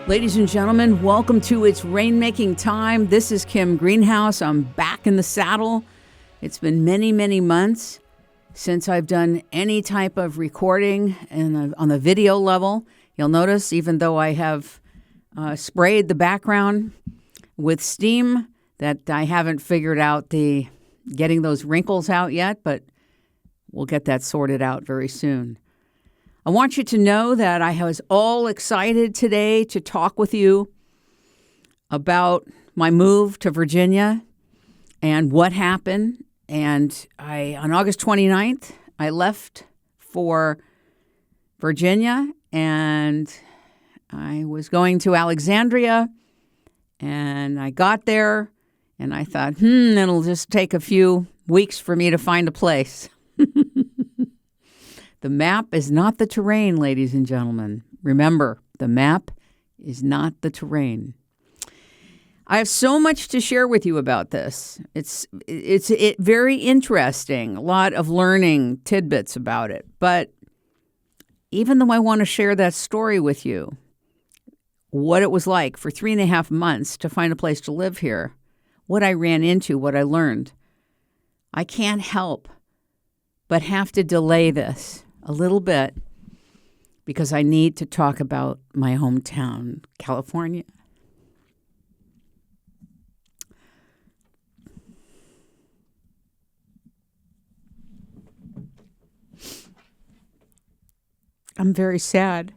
Ladies and gentlemen, welcome to It's Rainmaking Time. This is Kim Greenhouse. I'm back in the saddle. It's been many, many months since I've done any type of recording on the video level. You'll notice, even though I have sprayed the background with steam, that I haven't figured out getting those wrinkles out yet, but we'll get that sorted out very soon. I want you to know that I was all excited today to talk with you about my move to Virginia and what happened. And on August 29th, I left for Virginia, and I was going to Alexandria, and I got there, and I thought, it'll just take a few weeks for me to find a place. The map is not the terrain, ladies and gentlemen. Remember, the map is not the terrain. I have so much to share with you about this. It's very interesting, a lot of learning tidbits about it. But even though I want to share that story with you, what it was like for 3.5 months to find a place to live here, what I ran into, what I learned, I can't help but have to delay this a little bit because I need to talk about my hometown, California. I'm very sad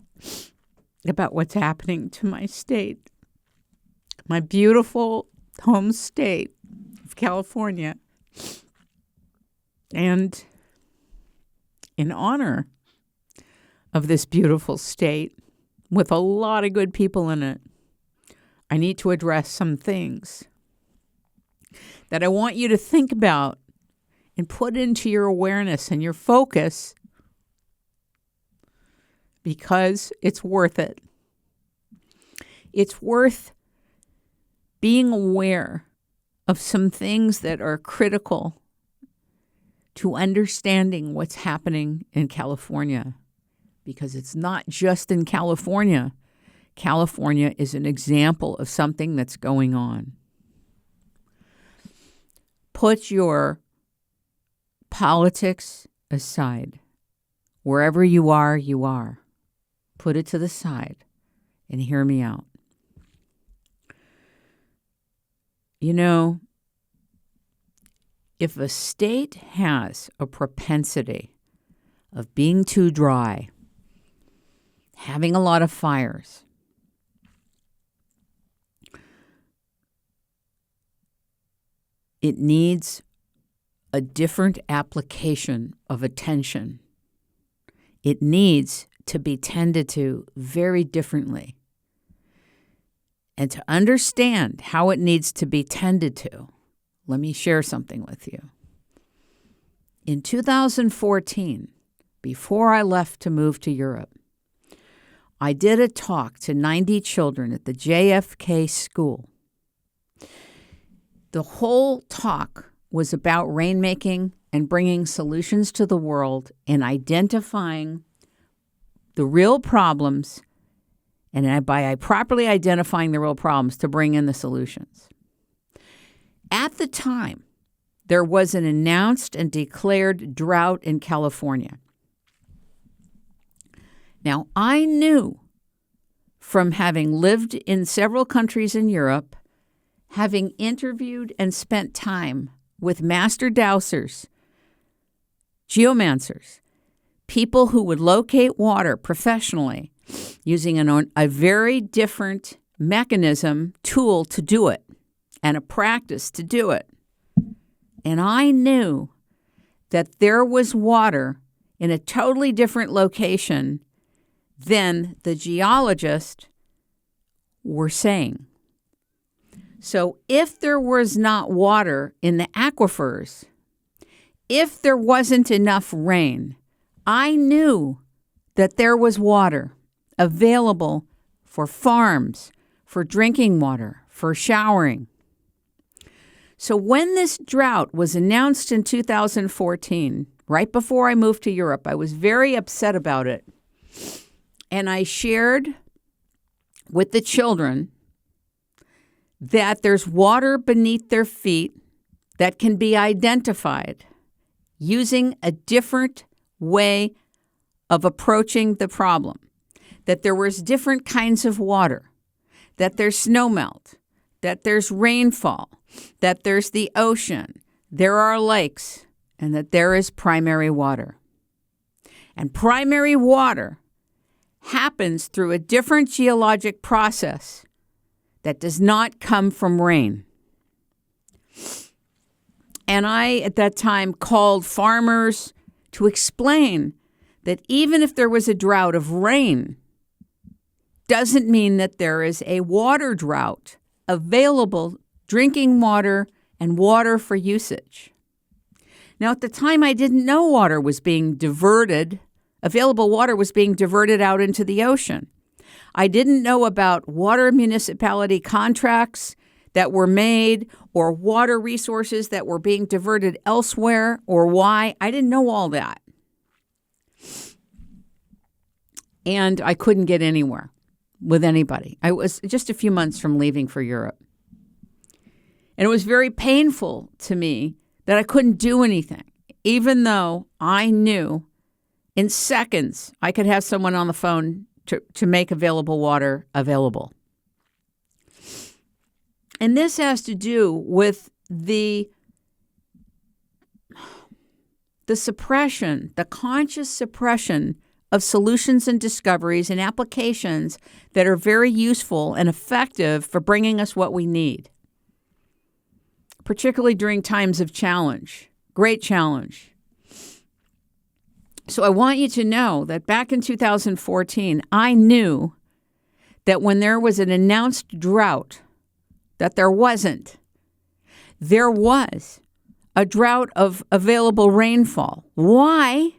about what's happening to my state, my beautiful home state of California. And in honor of this beautiful state with a lot of good people in it, I need to address some things that I want you to think about and put into your awareness and your focus, because it's worth it. It's worth being aware of some things that are critical to understanding what's happening in California, because it's not just in California. California is an example of something that's going on. Put your politics aside. Wherever you are, you are. Put it to the side and hear me out. You know, if a state has a propensity of being too dry, having a lot of fires, it needs a different application of attention. It needs to be tended to very differently. And to understand how it needs to be tended to, let me share something with you. In 2014, before I left to move to Europe, I did a talk to 90 children at the JFK school. The whole talk was about rainmaking and bringing solutions to the world and identifying the real problems, and by properly identifying the real problems, to bring in the solutions. At the time, there was an announced and declared drought in California. Now, I knew from having lived in several countries in Europe, having interviewed and spent time with master dowsers, geomancers, people who would locate water professionally using a very different mechanism, tool to do it, and a practice to do it. And I knew that there was water in a totally different location than the geologists were saying. So if there was not water in the aquifers, if there wasn't enough rain, I knew that there was water available for farms, for drinking water, for showering. So when this drought was announced in 2014, right before I moved to Europe, I was very upset about it. And I shared with the children that there's water beneath their feet that can be identified using a different way of approaching the problem, that there was different kinds of water, that there's snowmelt, that there's rainfall, that there's the ocean, there are lakes, and that there is primary water. And primary water happens through a different geologic process that does not come from rain. And I, at that time, called farmers to explain that even if there was a drought of rain, doesn't mean that there is a water drought available, drinking water and water for usage. Now, at the time, I didn't know water was being diverted. Available water was being diverted out into the ocean. I didn't know about water municipality contracts that were made or water resources that were being diverted elsewhere or why. I didn't know all that. And I couldn't get anywhere with anybody. I was just a few months from leaving for Europe. And it was very painful to me that I couldn't do anything, even though I knew in seconds I could have someone on the phone to make available water available. And this has to do with the suppression, the conscious suppression of solutions and discoveries and applications that are very useful and effective for bringing us what we need, particularly during times of challenge, great challenge. So I want you to know that back in 2014, I knew that when there was an announced drought, that there was a drought of available rainfall. Why?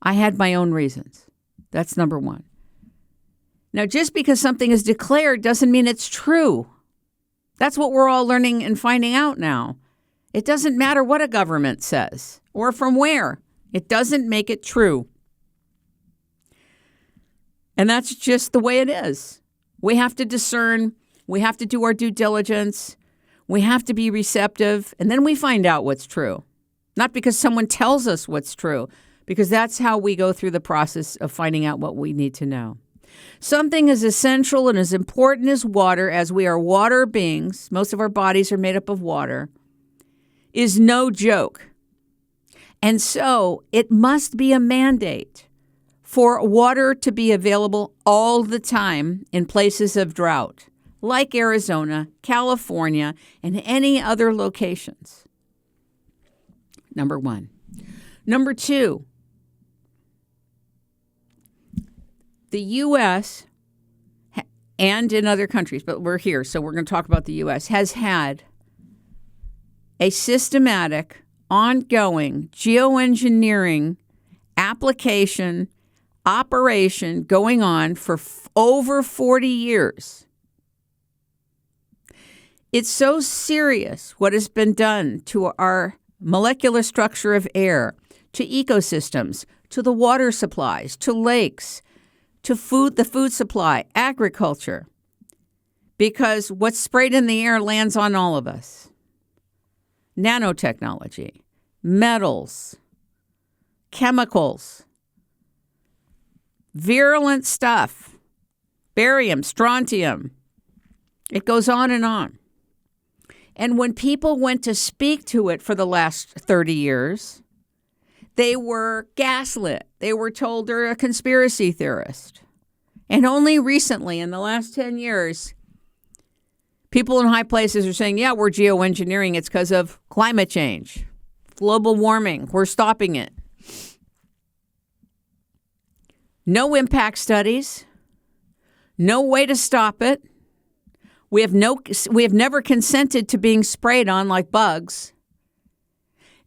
I had my own reasons. That's number one. Now, just because something is declared doesn't mean it's true. That's what we're all learning and finding out now. It doesn't matter what a government says or from where. It doesn't make it true. And that's just the way it is. We have to discern. We have to do our due diligence. We have to be receptive. And then we find out what's true. Not because someone tells us what's true, because that's how we go through the process of finding out what we need to know. Something as essential and as important as water, as we are water beings, most of our bodies are made up of water, is no joke. And so it must be a mandate for water to be available all the time in places of drought, like Arizona, California, and any other locations. Number one. Number two, the U.S., and in other countries, but we're here, so we're going to talk about the U.S., has had a systematic, ongoing geoengineering application, operation going on for over 40 years. It's so serious what has been done to our molecular structure of air, to ecosystems, to the water supplies, to lakes, to food, the food supply, agriculture, because what's sprayed in the air lands on all of us. Nanotechnology, metals, chemicals, virulent stuff, barium, strontium. It goes on and on. And when people went to speak to it for the last 30 years, they were gaslit. They were told they're a conspiracy theorist. And only recently, in the last 10 years, people in high places are saying, yeah, we're geoengineering. It's because of climate change, global warming. We're stopping it. No impact studies. No way to stop it. We have never consented to being sprayed on like bugs.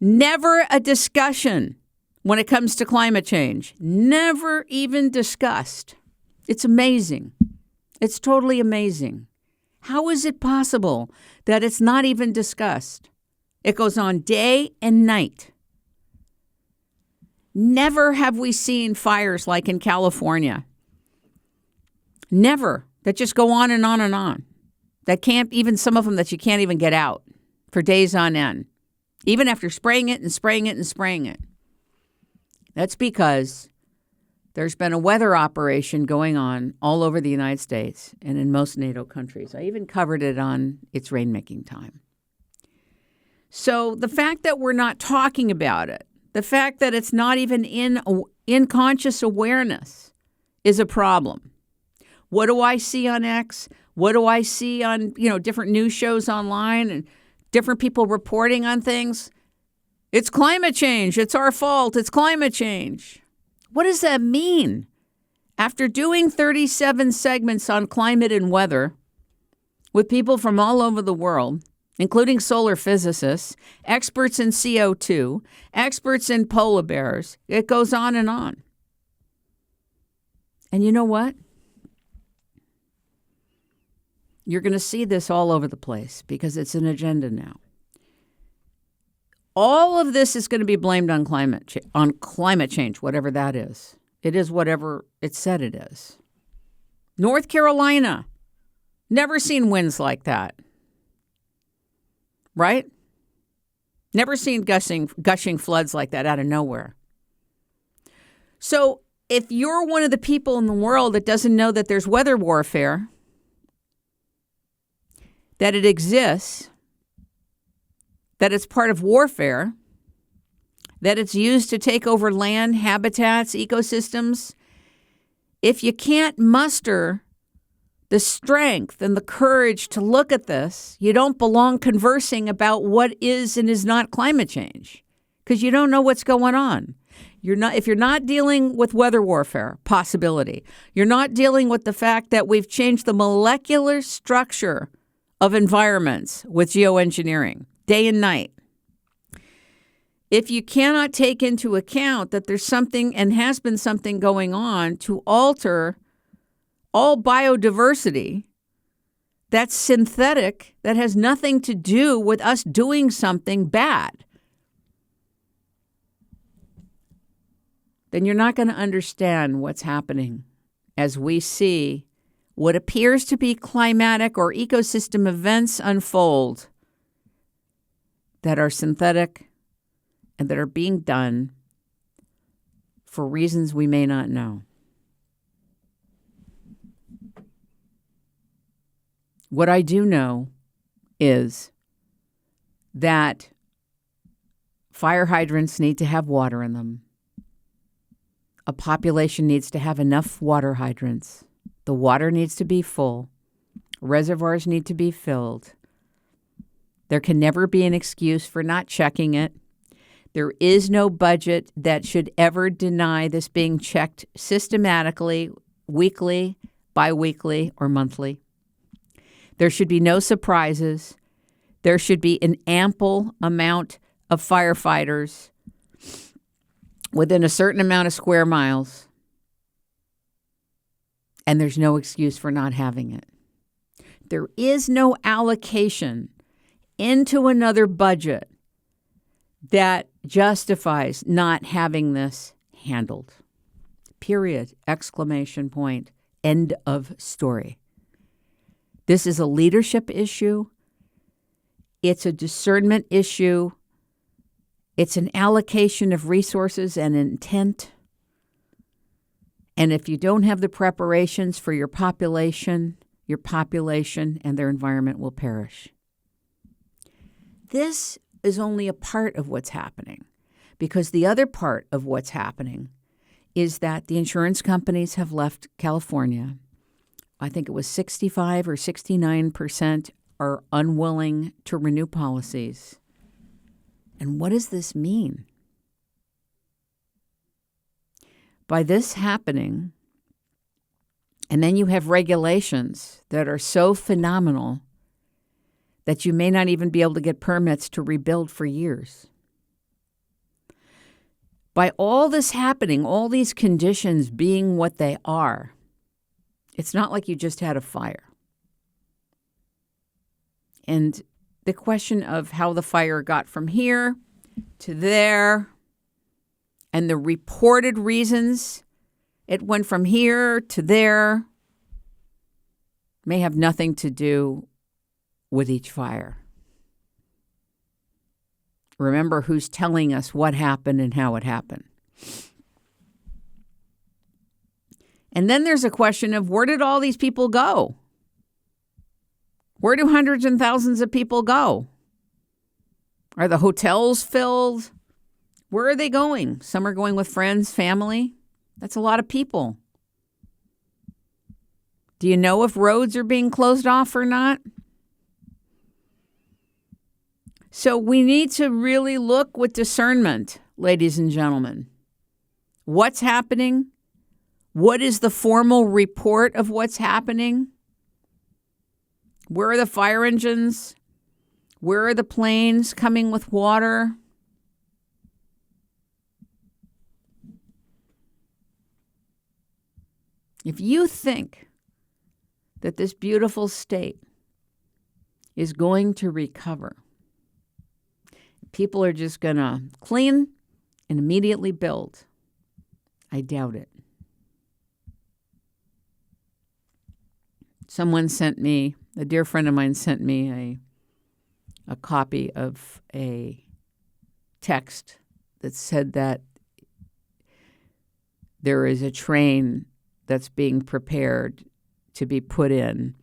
Never a discussion when it comes to climate change. Never even discussed. It's amazing. It's totally amazing. How is it possible that it's not even discussed? It goes on day and night. Never have we seen fires like in California. Never. that just go on and on and on. That can't, even some of them that you can't even get out for days on end, even after spraying it and spraying it and spraying it. That's because there's been a weather operation going on all over the United States and in most NATO countries. I even covered it on It's Rainmaking Time. So the fact that we're not talking about it, the fact that it's not even in conscious awareness is a problem. What do I see on X? What do I see on, different news shows online and different people reporting on things? It's climate change. It's our fault. It's climate change. What does that mean? After doing 37 segments on climate and weather with people from all over the world, including solar physicists, experts in CO2, experts in polar bears, it goes on and on. And you know what? You're going to see this all over the place because it's an agenda now. All of this is going to be blamed on climate change, whatever that is. It is whatever it said it is. North Carolina, never seen winds like that. Right? Never seen gushing floods like that out of nowhere. So if you're one of the people in the world that doesn't know that there's weather warfare, that it exists, that it's part of warfare, that it's used to take over land, habitats, ecosystems, if you can't muster the strength and the courage to look at this, you don't belong conversing about what is and is not climate change because you don't know what's going on. If you're not dealing with weather warfare possibility, you're not dealing with the fact that we've changed the molecular structure of environments with geoengineering day and night. If you cannot take into account that there's something and has been something going on to alter all biodiversity that's synthetic, that has nothing to do with us doing something bad, then you're not going to understand what's happening as we see what appears to be climatic or ecosystem events unfold that are synthetic and that are being done for reasons we may not know. What I do know is that fire hydrants need to have water in them. A population needs to have enough water hydrants. The water needs to be full. Reservoirs need to be filled. There can never be an excuse for not checking it. There is no budget that should ever deny this being checked systematically, weekly, biweekly, or monthly. There should be no surprises. There should be an ample amount of firefighters within a certain amount of square miles. And there's no excuse for not having it. There is no allocation into another budget that justifies not having this handled. Period. Exclamation point. End of story. This is a leadership issue. It's a discernment issue. It's an allocation of resources and intent. And if you don't have the preparations for your population and their environment will perish. This is only a part of what's happening, because the other part of what's happening is that the insurance companies have left California. I think it was 65 or 69% are unwilling to renew policies. And what does this mean? By this happening, and then you have regulations that are so phenomenal that you may not even be able to get permits to rebuild for years. By all this happening, all these conditions being what they are, it's not like you just had a fire. And the question of how the fire got from here to there, and the reported reasons it went from here to there, may have nothing to do with each fire. Remember who's telling us what happened and how it happened. And then there's a question of, where did all these people go? Where do hundreds and thousands of people go? Are the hotels filled? Where are they going? Some are going with friends, family. That's a lot of people. Do you know if roads are being closed off or not? So we need to really look with discernment, ladies and gentlemen. What's happening? What is the formal report of what's happening? Where are the fire engines? Where are the planes coming with water? If you think that this beautiful state is going to recover, people are just going to clean and immediately build, I doubt it. Someone sent me, a dear friend of mine sent me a copy of a text that said that there is a train that's being prepared to be put in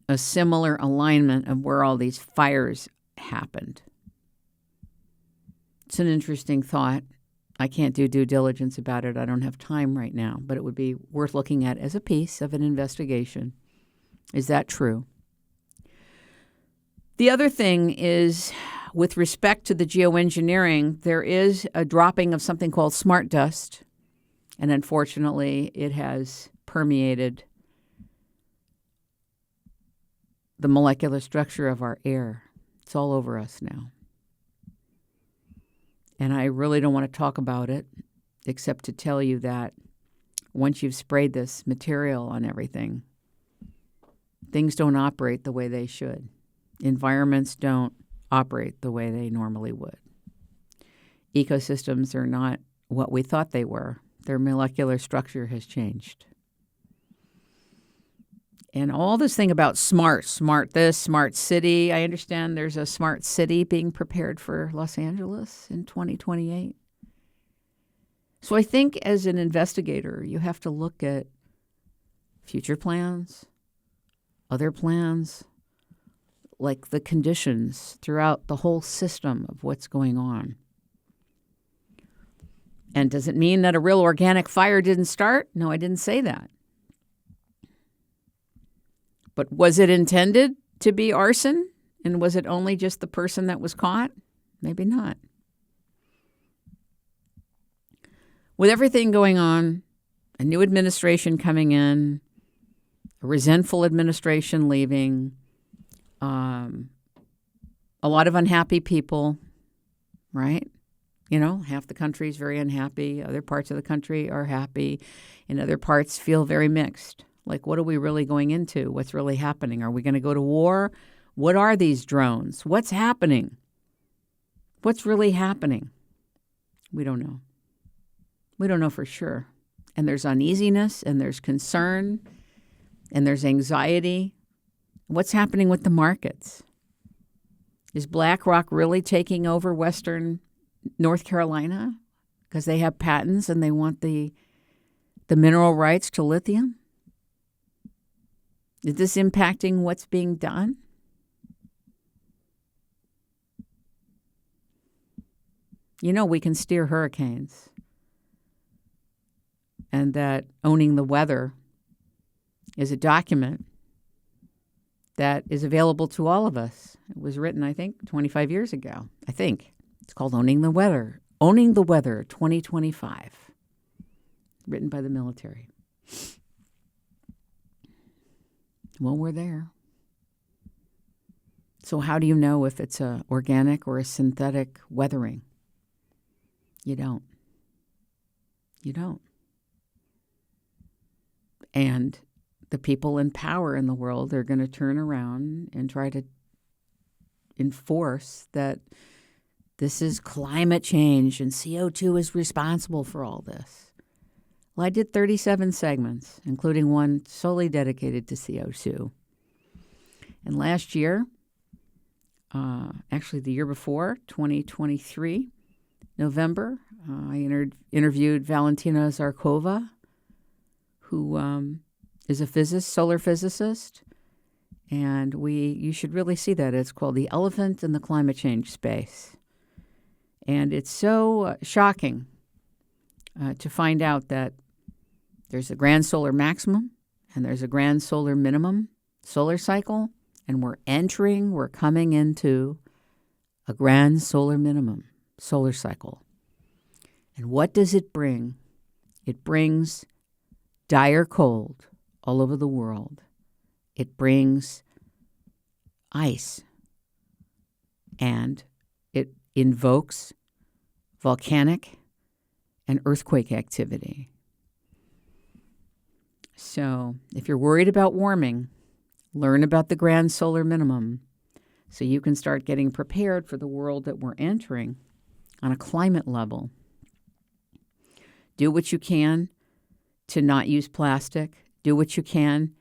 a similar alignment of where all these fires happened. It's an interesting thought. I can't do due diligence about it. I don't have time right now, but it would be worth looking at as a piece of an investigation. Is that true? The other thing is, with respect to the geoengineering, there is a dropping of something called smart dust, and unfortunately, it has permeated the molecular structure of our air. It's all over us now. And I really don't want to talk about it, except to tell you that once you've sprayed this material on everything, things don't operate the way they should. Environments don't operate the way they normally would. Ecosystems are not what we thought they were. Their molecular structure has changed. And all this thing about smart this, smart city. I understand there's a smart city being prepared for Los Angeles in 2028. So I think as an investigator, you have to look at future plans, other plans, like the conditions throughout the whole system of what's going on. And does it mean that a real organic fire didn't start? No, I didn't say that. But was it intended to be arson? And was it only just the person that was caught? Maybe not. With everything going on, a new administration coming in, a resentful administration leaving, a lot of unhappy people, right? You know, half the country is very unhappy. Other parts of the country are happy. And other parts feel very mixed. Like, what are we really going into? What's really happening? Are we going to go to war? What are these drones? What's happening? What's really happening? We don't know. We don't know for sure. And there's uneasiness, and there's concern, and there's anxiety. What's happening with the markets? Is BlackRock really taking over Western North Carolina because they have patents and they want the mineral rights to lithium? Is this impacting what's being done? You know, we can steer hurricanes. And that owning the weather is a document that is available to all of us. It was written, I think, 25 years ago. I think. It's called Owning the Weather. Owning the Weather 2025. Written by the military. Well, we're there. So how do you know if it's a organic or a synthetic weathering? You don't. You don't. And the people in power in the world are going to turn around and try to enforce that this is climate change and CO2 is responsible for all this. Well, I did 37 segments, including one solely dedicated to CO2. And last year, actually the year before, 2023, November, I interviewed Valentina Zarkova, who is a solar physicist. And you should really see that. It's called The Elephant in the Climate Change Space. And it's so shocking to find out that there's a grand solar maximum and there's a grand solar minimum solar cycle, and we're coming into a grand solar minimum solar cycle. And what does it bring? It brings dire cold all over the world. It brings ice, and it invokes volcanic and earthquake activity. So if you're worried about warming, learn about the grand solar minimum so you can start getting prepared for the world that we're entering on a climate level. Do what you can to not use plastic. Do what you can,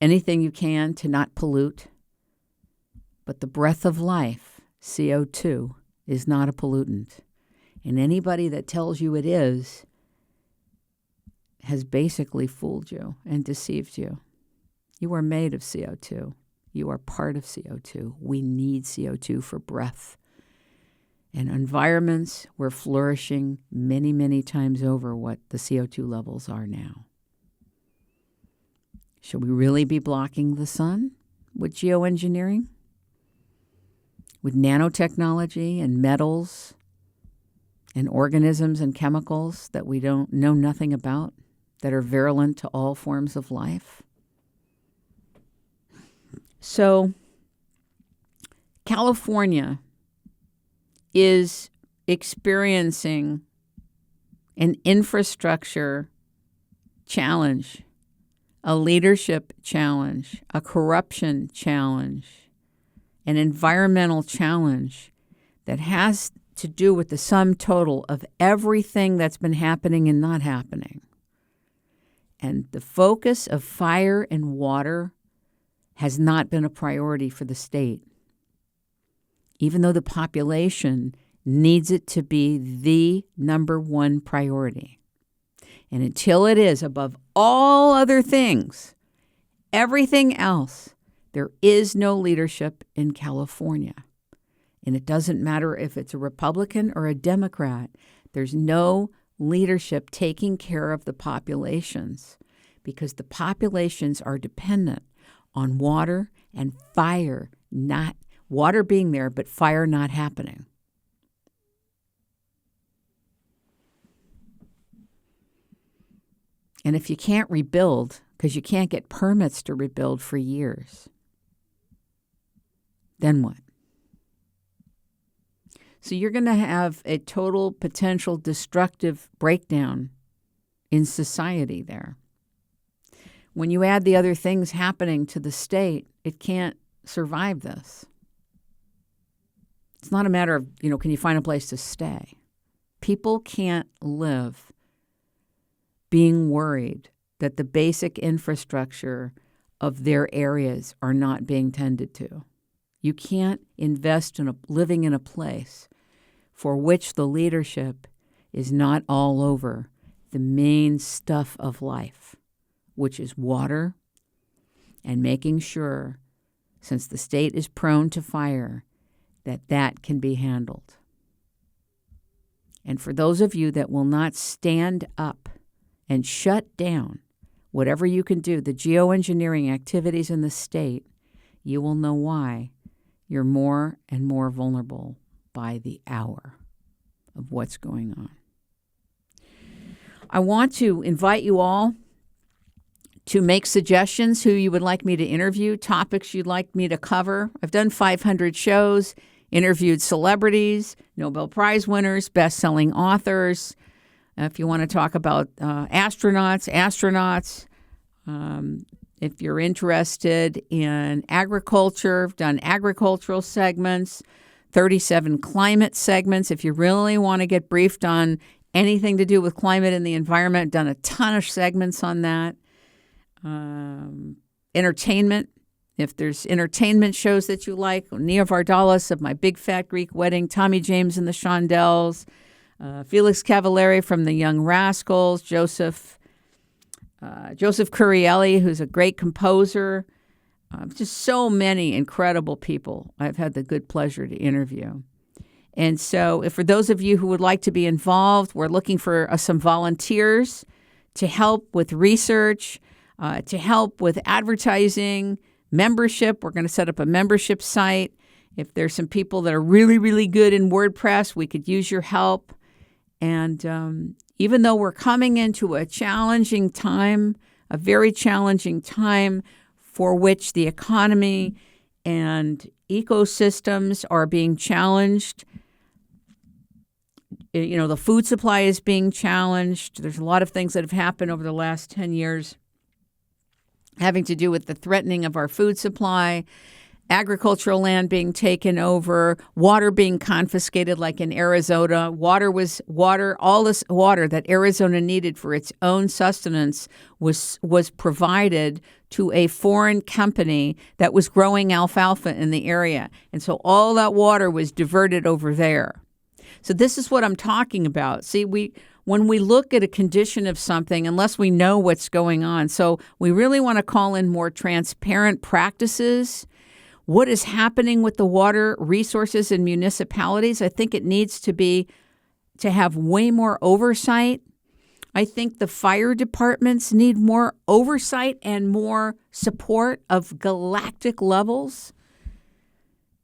anything you can to not pollute. But the breath of life, CO2, is not a pollutant. And anybody that tells you it is has basically fooled you and deceived you. You are made of CO2. You are part of CO2. We need CO2 for breath. And environments, we're flourishing many, many times over what the CO2 levels are now. Should we really be blocking the sun with geoengineering? With nanotechnology and metals and organisms and chemicals that we don't know nothing about, that are virulent to all forms of life? So, California is experiencing an infrastructure challenge, a leadership challenge, a corruption challenge, an environmental challenge that has to do with the sum total of everything that's been happening and not happening. And the focus of fire and water has not been a priority for the state, even though the population needs it to be the number one priority. And until it is above all other things, everything else, there is no leadership in California. And it doesn't matter if it's a Republican or a Democrat. There's no leadership taking care of the populations, because the populations are dependent on water and fire, not water being there, but fire not happening. And if you can't rebuild, because you can't get permits to rebuild for years, then what? So you're going to have a total potential destructive breakdown in society there. When you add the other things happening to the state, it can't survive this. It's not a matter of, can you find a place to stay? People can't live being worried that the basic infrastructure of their areas are not being tended to. You can't invest in living in a place for which the leadership is not all over the main stuff of life, which is water, and making sure, since the state is prone to fire, that can be handled. And for those of you that will not stand up and shut down whatever you can do, the geoengineering activities in the state, you will know why you're more and more vulnerable by the hour of what's going on. I want to invite you all to make suggestions who you would like me to interview, topics you'd like me to cover. I've done 500 shows, interviewed celebrities, Nobel Prize winners, best-selling authors. If you want to talk about astronauts, if you're interested in agriculture, I've done agricultural segments, 37 climate segments. If you really want to get briefed on anything to do with climate and the environment. Done a ton of segments on that. Entertainment. If there's entertainment shows that you like, Nia Vardalos of My Big Fat Greek Wedding, Tommy James and the Shondells, Felix Cavallari from the Young Rascals, Joseph Curielli, who's a great composer. Just so many incredible people I've had the good pleasure to interview. And so if for those of you who would like to be involved, we're looking for some volunteers to help with research, to help with advertising, membership. We're going to set up a membership site. If there's some people that are really, really good in WordPress, we could use your help. And even though we're coming into a challenging time, a very challenging time for which the economy and ecosystems are being challenged, the food supply is being challenged. There's a lot of things that have happened over the last 10 years having to do with the threatening of our food supply, agricultural land being taken over, water being confiscated like in Arizona. All this water that Arizona needed for its own sustenance was provided to a foreign company that was growing alfalfa in the area. And so all that water was diverted over there. So this is what I'm talking about. See, when we look at a condition of something, unless we know what's going on, so we really want to call in more transparent practices. What is happening with the water resources in municipalities? I think it needs to have way more oversight. I think the fire departments need more oversight and more support of galactic levels.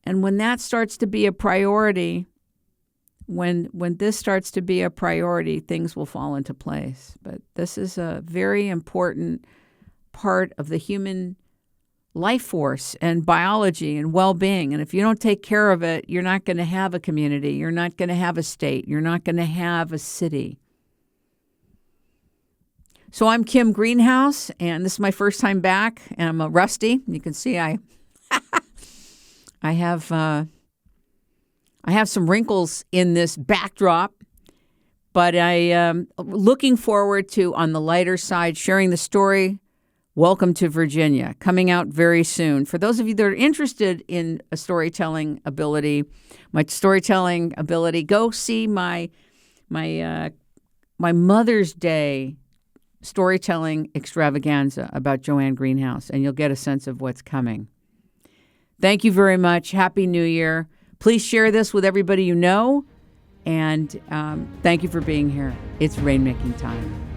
And when that starts to be a priority, when this starts to be a priority, things will fall into place. But this is a very important part of the human life force and biology and well-being. And if you don't take care of it, you're not going to have a community. You're not going to have a state. You're not going to have a city. So I'm Kim Greenhouse, and this is my first time back. And I'm rusty. You can see I have some wrinkles in this backdrop, but I am looking forward to, on the lighter side, sharing the story Welcome to Virginia, coming out very soon. For those of you that are interested in a storytelling ability, go see my Mother's Day storytelling extravaganza about Joanne Greenhouse, and you'll get a sense of what's coming. Thank you very much. Happy New Year. Please share this with everybody you know, and thank you for being here. It's Rainmaking Time.